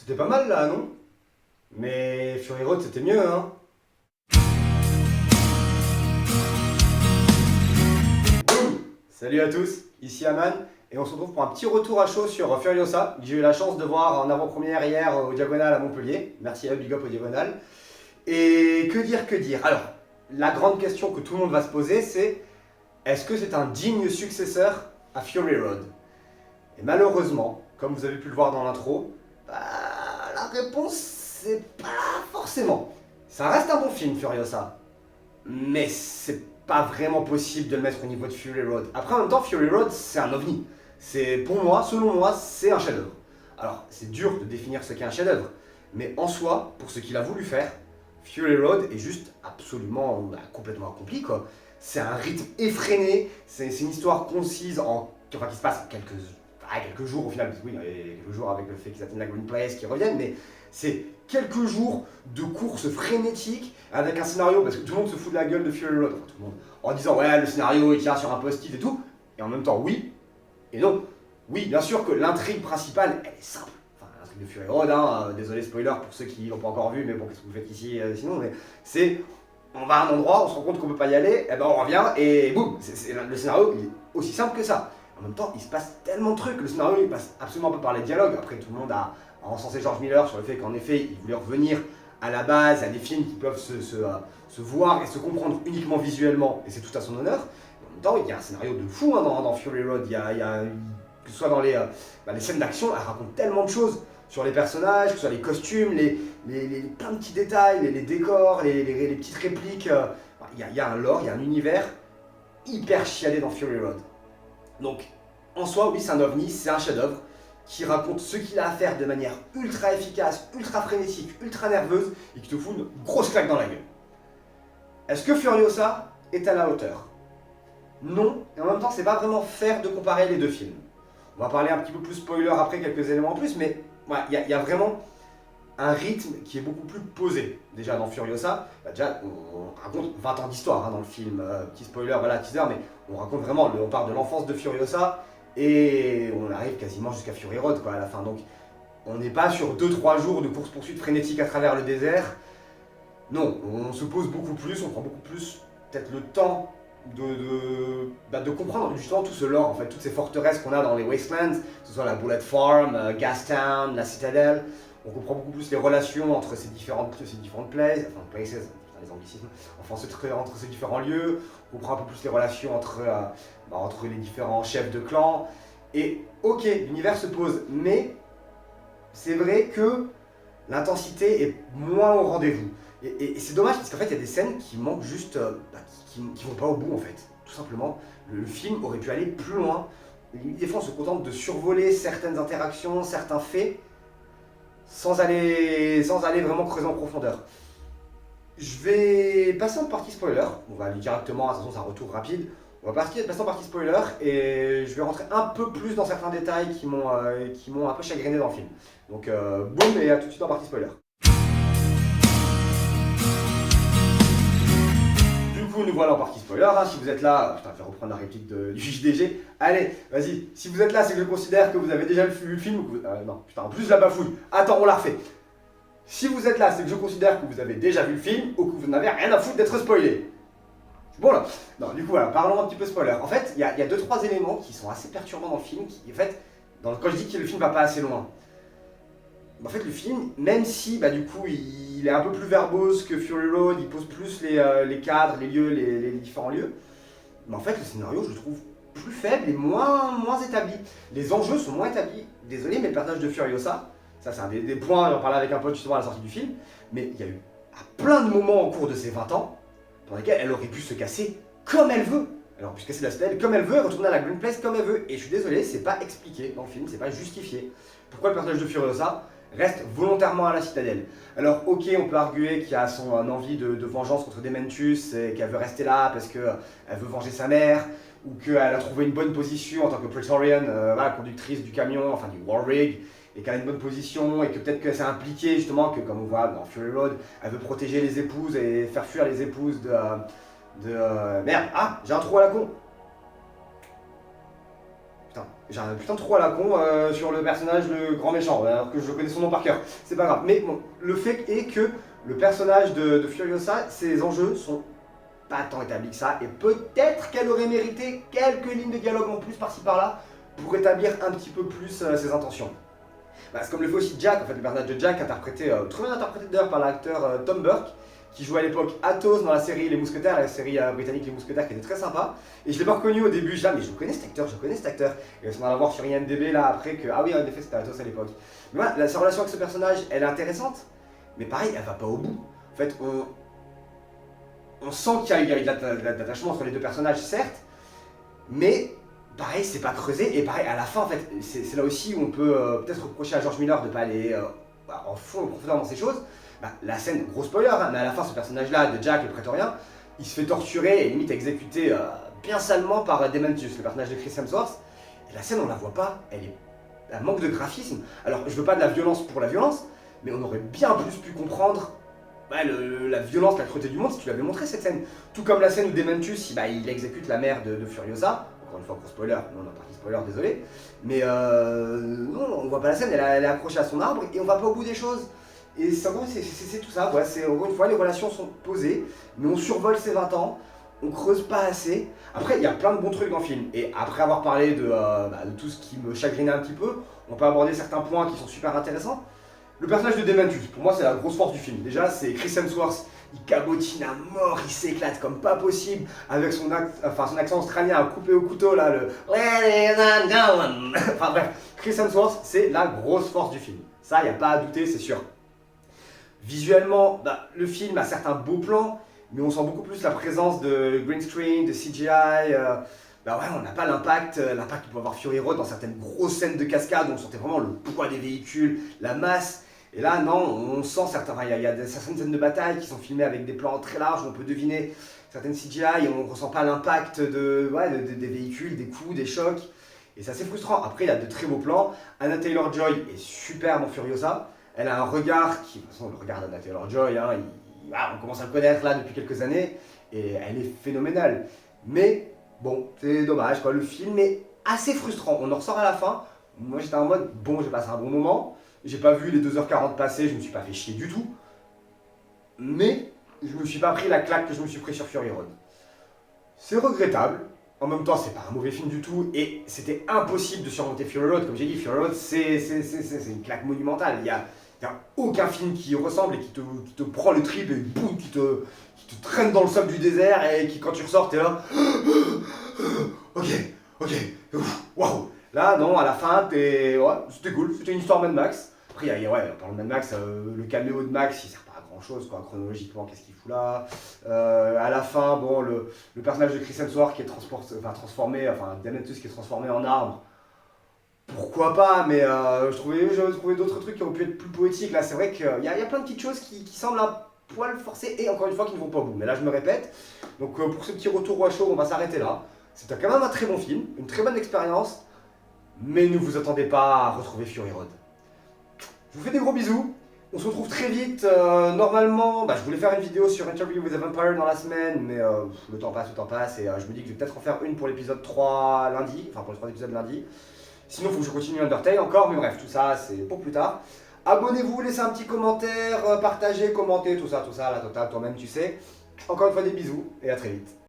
C'était pas mal là, non? Mais Fury Road c'était mieux, hein? Boum! Salut à tous, ici Aman, et on se retrouve pour un petit retour à chaud sur Furiosa, que j'ai eu la chance de voir en avant-première hier au Diagonal à Montpellier. Merci à eux, big up au Diagonal. Et que dire? Alors, la grande question que tout le monde va se poser, c'est est-ce que c'est un digne successeur à Fury Road? Et malheureusement, comme vous avez pu le voir dans l'intro, bah, la réponse c'est pas forcément. Ça reste un bon film, Furiosa, mais c'est pas vraiment possible de le mettre au niveau de Fury Road. Après, en même temps, Fury Road c'est un ovni. C'est pour moi, selon moi, c'est un chef-d'œuvre. Alors, c'est dur de définir ce qu'est un chef-d'œuvre, mais en soi, pour ce qu'il a voulu faire, Fury Road est juste absolument complètement accompli quoi. C'est un rythme effréné, c'est une histoire concise enfin, qui se passe en quelques jours au final, parce que oui, il y a quelques jours avec le fait qu'ils atteignent la Green Place, qu'ils reviennent, mais c'est quelques jours de course frénétique avec un scénario, parce que tout le monde se fout de la gueule de Fury Road, enfin tout le monde, en disant ouais le scénario il tient sur un post-it et tout, et en même temps oui et non. Oui, bien sûr que l'intrigue principale elle est simple, enfin l'intrigue de Fury Road, hein, désolé spoiler pour ceux qui l'ont pas encore vu, mais bon qu'est-ce que vous faites ici sinon, mais c'est on va à un endroit, on se rend compte qu'on peut pas y aller, et ben on revient et boum, le scénario il est aussi simple que ça. En même temps, il se passe tellement de trucs, le scénario il passe absolument pas par les dialogues. Après, tout le monde a encensé George Miller sur le fait qu'en effet, il voulait revenir à la base, à des films qui peuvent se voir et se comprendre uniquement visuellement, et c'est tout à son honneur. En même temps, il y a un scénario de fou hein, dans Fury Road. Que ce soit dans les scènes d'action, elle raconte tellement de choses sur les personnages, que ce soit les costumes, plein de petits détails, les décors, les petites répliques. Il y a un lore, il y a un univers hyper chiadé dans Fury Road. Donc, en soi, oui, c'est un ovni, c'est un chef-d'œuvre qui raconte ce qu'il a à faire de manière ultra efficace, ultra frénétique, ultra nerveuse et qui te fout une grosse claque dans la gueule. Est-ce que Furiosa est à la hauteur? Non, et en même temps, c'est pas vraiment fair de comparer les deux films. On va parler un petit peu plus spoiler après, quelques éléments en plus, mais voilà, il y a vraiment un rythme qui est beaucoup plus posé. Déjà dans Furiosa, déjà on raconte 20 ans d'histoire hein, dans le film, petit spoiler, voilà, teaser, mais on raconte vraiment, on part de l'enfance de Furiosa et on arrive quasiment jusqu'à Fury Road quoi, à la fin. Donc on n'est pas sur 2-3 jours de course-poursuite frénétique à travers le désert. Non, on se pose beaucoup plus, on prend beaucoup plus peut-être le temps de comprendre justement tout ce lore, en fait, toutes ces forteresses qu'on a dans les Wastelands, que ce soit la Bullet Farm, Gastown, la Citadel. On comprend beaucoup plus les relations entre ces différentes places, enfin places, les anglicismes, enfin entre ces différents lieux. On comprend un peu plus les relations entre les différents chefs de clan. Et ok, l'univers se pose, mais c'est vrai que l'intensité est moins au rendez-vous. Et c'est dommage parce qu'en fait il y a des scènes qui manquent juste, qui vont pas au bout en fait. Tout simplement, le film aurait pu aller plus loin. Des fois on se contente de survoler certaines interactions, certains faits, sans aller vraiment creuser en profondeur. Je vais passer en partie spoiler, on va aller directement, de toute façon c'est un retour rapide. On va passer en partie spoiler et je vais rentrer un peu plus dans certains détails qui m'ont un peu chagriné dans le film. Donc boum et à tout de suite en partie spoiler. Du coup, nous voilà en partie spoiler. Hein. Si vous êtes là, putain, je vais reprendre la réplique du JDG. Allez, vas-y. Si vous êtes là, c'est que je considère que vous avez déjà vu le film. Ou que non, putain, en plus la bafouille. Attends, on la refait. Si vous êtes là, c'est que je considère que vous avez déjà vu le film ou que vous n'avez rien à foutre d'être spoilé. Bon là. Non, du coup, voilà, parlons un petit peu spoiler. En fait, il y a 2-3 éléments qui sont assez perturbants dans le film. En fait, quand je dis que le film va pas assez loin, en fait, le film, même si du coup il est un peu plus verbose que Fury Road, il pose plus les cadres, les lieux, les différents lieux, mais en fait le scénario je le trouve plus faible et moins établi. Les enjeux sont moins établis. Désolé, mais le personnage de Furiosa, ça c'est un des points, j'en parlais avec un pote justement à la sortie du film, mais il y a eu à plein de moments au cours de ces 20 ans dans lesquels elle aurait pu se casser comme elle veut. Alors, puisque c'est la stèle, comme elle veut, retourner à la Green Place comme elle veut. Et je suis désolé, c'est pas expliqué dans le film, c'est pas justifié. Pourquoi le personnage de Furiosa reste volontairement à la Citadelle? Alors ok, on peut arguer qu'il y a son envie de vengeance contre Dementus et qu'elle veut rester là parce qu'elle veut venger sa mère, ou qu'elle a trouvé une bonne position en tant que Praetorian, conductrice du camion, enfin du War Rig, et qu'elle a une bonne position, et que peut-être qu'elle s'est impliquée justement, que comme on voit dans Fury Road, elle veut protéger les épouses et faire fuir les épouses merde, ah, j'ai un trou à la con. Putain, j'ai un putain de trou à la con sur le personnage, le grand méchant, alors que je connais son nom par cœur. C'est pas grave. Mais bon, le fait est que le personnage de Furiosa, ses enjeux sont pas tant établis que ça, et peut-être qu'elle aurait mérité quelques lignes de dialogue en plus par-ci par-là pour établir un petit peu plus ses intentions. Bah, c'est comme le fait aussi Jack, en fait, le personnage de Jack, très bien interprété d'ailleurs par l'acteur Tom Burke, qui jouait à l'époque Athos dans la série Les Mousquetaires, la série britannique Les Mousquetaires, qui était très sympa. Et je l'ai pas reconnu au début, je dis, ah, mais je connais cet acteur, je connais cet acteur. Et on va voir sur IMDb là après que, ah oui, en effet, c'était Athos à l'époque. Mais voilà, sa relation avec ce personnage, elle est intéressante, mais pareil, elle va pas au bout. En fait, on sent qu'il y a de l'attachement entre les deux personnages, certes, mais pareil, c'est pas creusé, et pareil, à la fin, en fait, c'est là aussi où on peut peut-être reprocher à George Miller de pas aller en fond, en profondeur dans ces choses. Bah, la scène, gros spoiler, hein, mais à la fin, ce personnage-là, de Jack, le prétorien, il se fait torturer et limite exécuter bien salement par Dementus, le personnage de Chris Hemsworth. Et la scène, on la voit pas, elle manque de graphisme. Alors, je veux pas de la violence pour la violence, mais on aurait bien plus pu comprendre la violence, la cruauté du monde si tu l'avais montré cette scène. Tout comme la scène où Dementus, il exécute la mère de Furiosa. Encore une fois, gros spoiler, non, on a parti spoiler, désolé. Mais non, on voit pas la scène, elle est accrochée à son arbre et on va pas au bout des choses. Et c'est tout ça, ouais, encore une fois, les relations sont posées, mais on survole ces 20 ans, on creuse pas assez. Après, il y a plein de bons trucs dans le film, et après avoir parlé de tout ce qui me chagrinait un petit peu, on peut aborder certains points qui sont super intéressants. Le personnage de Dementus, pour moi, c'est la grosse force du film. Déjà, c'est Chris Hemsworth, il cabotine à mort, il s'éclate comme pas possible, avec son accent australien à couper au couteau, là, le... Enfin bref, Chris Hemsworth, c'est la grosse force du film. Ça, il n'y a pas à douter, c'est sûr. Visuellement, le film a certains beaux plans, mais on sent beaucoup plus la présence de green screen, de CGI. Ouais, on n'a pas l'impact que peut avoir Fury Road dans certaines grosses scènes de cascade où on sentait vraiment le poids des véhicules, la masse. Et là, non, on sent il y a certaines scènes de bataille qui sont filmées avec des plans très larges où on peut deviner certaines CGI et on ne ressent pas l'impact des véhicules, des coups, des chocs. Et c'est assez frustrant. Après, il y a de très beaux plans. Anya Taylor-Joy est superbe en Furiosa. Elle a un regard qui, de toute façon, le regard d'Anya Taylor-Joy, hein, on commence à le connaître là depuis quelques années, et elle est phénoménale. Mais bon, c'est dommage, quoi. Le film est assez frustrant. On en ressort à la fin. Moi, j'étais en mode, bon, j'ai passé un bon moment. J'ai pas vu les 2h40 passer, je me suis pas fait chier du tout. Mais je me suis pas pris la claque que je me suis pris sur Fury Road. C'est regrettable. En même temps, c'est pas un mauvais film du tout, et c'était impossible de surmonter Fury Road. Comme j'ai dit, Fury Road, c'est une claque monumentale. Il y a aucun film qui y ressemble et qui te prend le trip et boum, qui te traîne dans le sable du désert et qui, quand tu ressors, t'es là. Ok, waouh. Là, non, à la fin, ouais, c'était cool, c'était une histoire Mad Max. Après, en parlant de Mad Max, le caméo de Max, il sert pas à grand chose, quoi, chronologiquement, qu'est-ce qu'il fout là. À la fin, bon, le personnage de Chris Hemsworth qui est transformé, Dementus qui est transformé en arbre. Pourquoi pas, mais je trouvais d'autres trucs qui auraient pu être plus poétiques. Là, c'est vrai qu'il y a plein de petites choses qui semblent un poil forcées et encore une fois qui ne vont pas au bout. Mais là, je me répète. Donc, pour ce petit retour au show, on va s'arrêter là. C'était quand même un très bon film, une très bonne expérience. Mais ne vous attendez pas à retrouver Fury Road. Je vous fais des gros bisous. On se retrouve très vite. Normalement, je voulais faire une vidéo sur Interview with a Vampire dans la semaine, mais le temps passe, et je me dis que je vais peut-être en faire une pour l'épisode 3 lundi, enfin pour les 3 épisodes lundi. Sinon, il faut que je continue Undertale encore, mais bref, tout ça, c'est pour plus tard. Abonnez-vous, laissez un petit commentaire, partagez, commentez, tout ça, la totale, toi-même, tu sais. Encore une fois, des bisous, et à très vite.